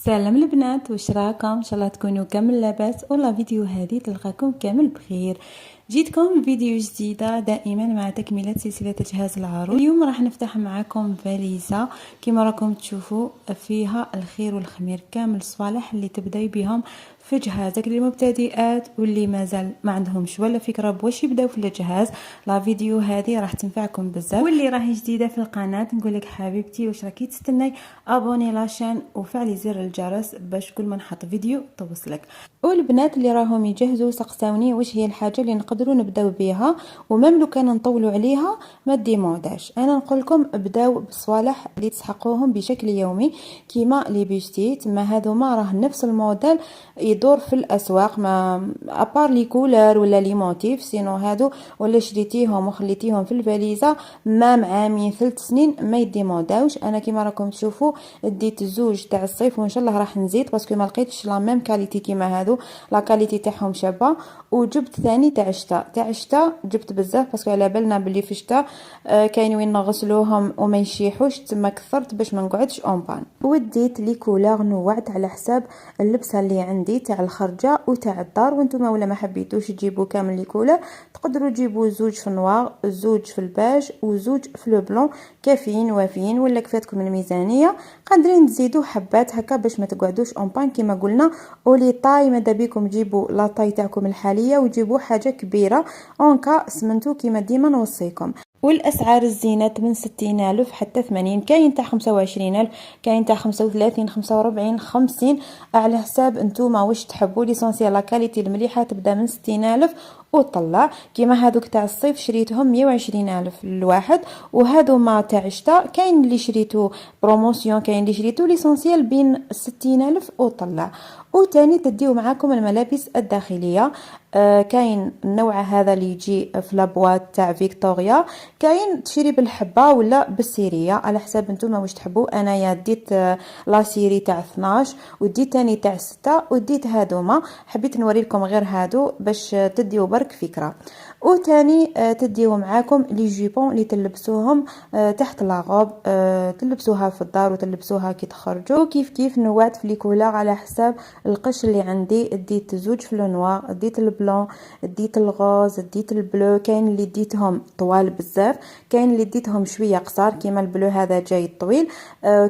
سلام البنات، واش راكم؟ ان شاء الله تكونوا كامل لاباس. ولا فيديو هذه تلقاكم كامل بخير. جيتكم فيديو جديده دائما مع تكمله سلسله تجهاز العروس. اليوم راح نفتح معكم فاليزه كما راكم تشوفوا فيها الخير والخمير، كامل الصوالح اللي تبداي بهم في جهازك للمبتدئات واللي مازال ما عندهمش ولا فكره بواش يبداو في الجهاز. لا فيديو هذه راح تنفعكم بزاف. واللي راهي جديده في القناه نقول لك حبيبتي واش راكي تستناي؟ ابوني لاشين وفعلي زر الجرس باش كل ما نحط فيديو توصلك. والبنات اللي راهم يجهزوا سقساوني واش هي الحاجه اللي نقدروا نبداو بها، ومام لو كان نطولوا عليها ما ديموداش. انا نقول لكم ابداو بالصوالح اللي تسحقوهم بشكل يومي كيما لي بيستيت، ما هذوما راه نفس الموديل يدور في الاسواق، ما ابار لي كولر ولا لي موتيف، سينو هادو ولا شريتيهم وخليتيهم في الفاليزه مام عامين 3 سنين ما يديموداوش. انا كيما راكم تشوفوا ديت زوج تاع الصيف وان شاء الله راح نزيد باسكو ما لقيتش لا ميم كاليتي كيما هادو، لا كاليتي تاعهم شابه. وجبت ثاني تاع الشتاء جبت بزاف باسكو على بالنا بلي في الشتاء كاين وين نغسلوهم وما يشيحوش، تما كثرت باش ما نقعدش اون بان. وديت لي كولور نوعت على حساب اللبسه اللي عندي تاع الخرجه وتاع الدار، وانتم ولا ما حبيتوش تجيبوا كامل لي كولور تقدروا تجيبوا زوج في النوار، زوج في الباج وزوج في لو بلون، كافيين وافيين. ولا كفاتكم الميزانيه قادرين تزيدوا حبات هكا باش ما تقعدوش اون بان كما قلنا. ولي طاي ماذا بيكم تجيبوا لا طاي تاعكم الحاليه وتجيبوا حاجه كبيره اونكا سمنتو كما ديما نوصيكم. والاسعار الزينات من 60,000 حتى 80، كاين تاع 25,000، كاين تاع 35 45 50 على حساب نتوما واش تحبوا. ليسونسيال لا كاليتي المليحه تبدا من 60,000 وطلع. كيما هذوك تاع الصيف شريتهم 120,000 الواحد، وهذو ما تاع الشتاء كاين اللي شريتو بروموسيون كاين اللي شريتو ليسونسيال بين 60,000 وطلع. وتاني تديو معاكم الملابس الداخليه، كاين النوع هذا اللي يجي في لابواط تاع فيكتوريا، كاين تشري بالحبه ولا بالسيريه على حساب نتوما واش تحبوا. انايا ديت لا سيري تاع 12 وديت تاني تاع 6 وديت هادوما، حبيت نوري لكم غير هادو باش تديو برك فكره. وتاني تديو معاكم لي جيبون اللي تلبسوهم تحت لاغوب، تلبسوها في الدار وتلبسوها كي تخرجوا. وكيف كيف نوات في لي كولور على حساب القش اللي عندي، ديت زوج في لونوار، ديت البلون، ديت الغوز، ديت البلو. كاين اللي ديتهم طوال بزاف، كاين اللي ديتهم شويه قصار كيما البلو هذا جاي طويل،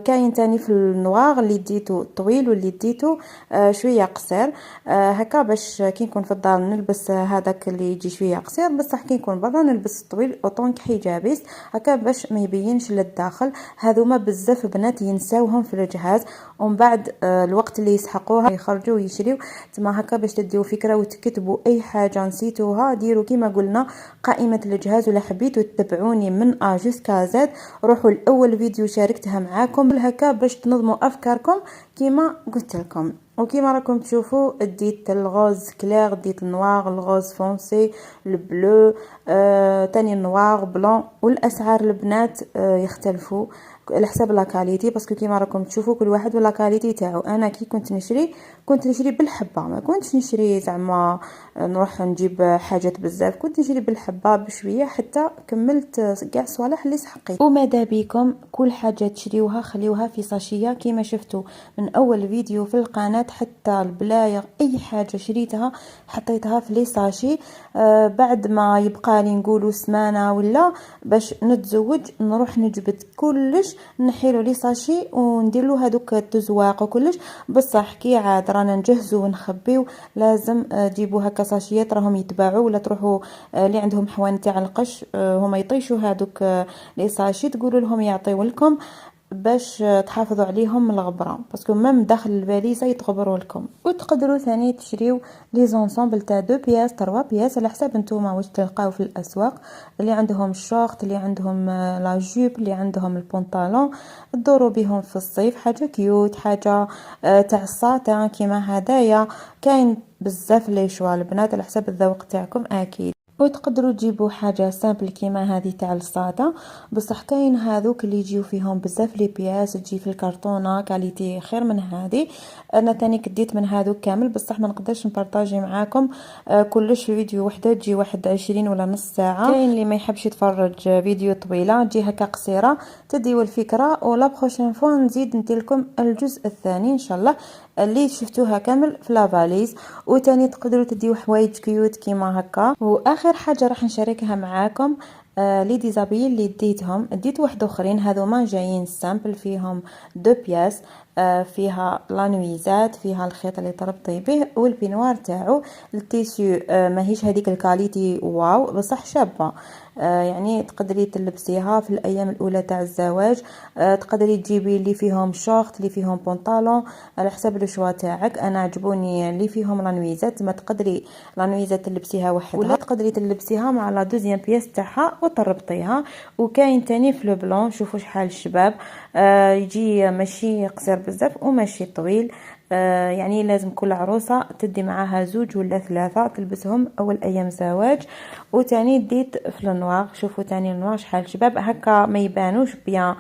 كاين تاني في النوار اللي ديتو طويل واللي ديتو شويه قصير. هكا باش كي نكون في الدار نلبس هذاك اللي يجي شويه قصير، بصح كي نكون برا نلبس طويل اوطونك حجابيس هكا باش ما يبينش للداخل. هذوما بزاف بنات ينساوهم في الجهاز ومن بعد الوقت اللي يسحقوها يخرجوا ويشريو. تما هكا باش تديو فكره وتكتبوا اي حاجه نسيتوها ديروا كيما قلنا قائمه الجهاز. ولا حبيتوا تتبعوني من ا جوسكا زد روحوا الاول فيديو شاركتها معاكم هكا باش تنظموا افكاركم كيما قلت لكم. وكيما راكم تشوفوا ديت الغوز كلير، ديت النوار، الغوز فونسي، البلو، تاني النوار بلون. والاسعار البنات يختلفوا على حسب لا كاليتي باسكو كيما راكم تشوفوا كل واحد ولا كاليتي تاعو. انا كي كنت نشري بالحبه، ما كنتش نشري زعما نروح نجيب حاجات بزاف، كنت نشري بالحبه بشويه حتى كملت كاع الصوالح اللي سحقيت. وماذا بكم كل حاجه تشريوها خليوها في ساشيه كيما شفتوا من اول فيديو في القناه، حتى البلايغ اي حاجه شريتها حطيتها في لي ساشي. بعد ما يبقى لي نقولوا سمانه ولا باش نتزوج نروح نجبد كلش نحيلو لي ساشي وندير له هذوك التزواق وكلش. بصح كي عاد رانا نجهزوا ونخبيو لازم تجيبوا هكا ساشيات راهم يتباعوا، ولا تروحوا اللي عندهم حوان تاع القش هما يطيشوا هذوك لي ساشي تقولوا لهم يعطيو لكم باش تحافظوا عليهم من الغبره باسكو ميم داخل الفاليزه يتغبروا لكم. وتقدروا ثاني تشريو لي زونسومبل تاع 2 بياس 3 بياس على حساب نتوما واش تلقاو في الاسواق، اللي عندهم الشورت، اللي عندهم لا جوب، اللي عندهم البنطالون، تدوروا بهم في الصيف حاجه كيوت، حاجه تاع الساتان كيما هدايا. كاين بزاف لي شوا البنات على حساب الذوق تاعكم اكيد. وتقدروا تجيبوا حاجه سامبل كيما هذه تاع الساده، بصح كاين هذوك اللي يجيو فيهم بزاف لي بياس، تجي في الكرتونه كاليتي خير من هذه. انا تاني كديت من هذوك كامل، بصح ما نقدرش نبارطاجي معاكم كلش في فيديو وحده، تجي واحد 20 ولا نص ساعه. كاين اللي ما يحبش يتفرج فيديو طويله، تجي هكا قصيره تديو الفكره. ولا بروشين فوا نزيد نديرلكم الجزء الثاني ان شاء الله اللي شفتوها كامل في لافاليز. وتاني تقدروا تديو حوايج كيوت كيما هكا. واخر حاجه راح نشاركها معاكم لي ديزابيل اللي ديت واحد اخرين، هذوما جايين سامبل فيهم دو بياس، فيها لانويزات، فيها الخيط اللي تربطي به والبينوار تاعو. التيسيو ماهيش هذيك الكاليتي واو، بصح شابه. يعني تقدري تلبسيها في الايام الاولى تاع الزواج. تقدري تجيبي اللي فيهم شورت، اللي فيهم بونطالون، على حسب الشوا تاعك. انا عجبوني اللي فيهم لانويزات، ما تقدري لانويزات تلبسيها وحدها ولا تقدري تلبسيها مع لا دوزيام بياس تاعها وتربطيها. وكاين تاني في لو بلون، شوفوا شحال الشباب. يجي ماشي قصير بزاف وماشي طويل. يعني لازم كل عروسة تدي معاها زوج ولا ثلاثة تلبسهم أول أيام زواج. وتاني ديت في النوار، شوفوا تاني النوار شحال شباب هكا، ما يبانوش بيان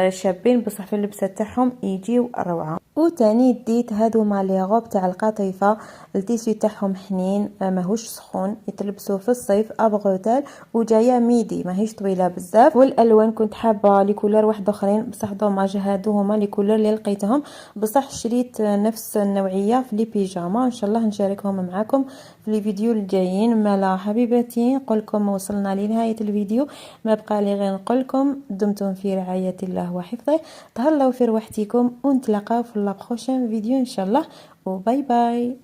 شابين، بصح في اللبسة تاعهم يجيو روعة. وتاني ديت هادو مع لي غوب تاع القطيفة، التيسيو تاعهم حنين، ماهوش سخون، يتلبسوا في الصيف ابغوتال، وجايه ميدي ماهيش طويله بزاف. والالوان كنت حابه لي كولور واحد اخرين، بصح دوماج هادو هما لي كولور اللي لقيتهم، بصح شريت نفس النوعيه في لي بيجاما. ان شاء الله نشاركهم معكم في لي فيديو الجايين. مالا حبيباتي نقولكم وصلنا لنهايه الفيديو، ما بقى لي غير نقولكم دمتم في رعايه الله وحفظه، تهلاو في روحتكم، ونتلاقاو في لا بروشين فيديو ان شاء الله، وباي باي.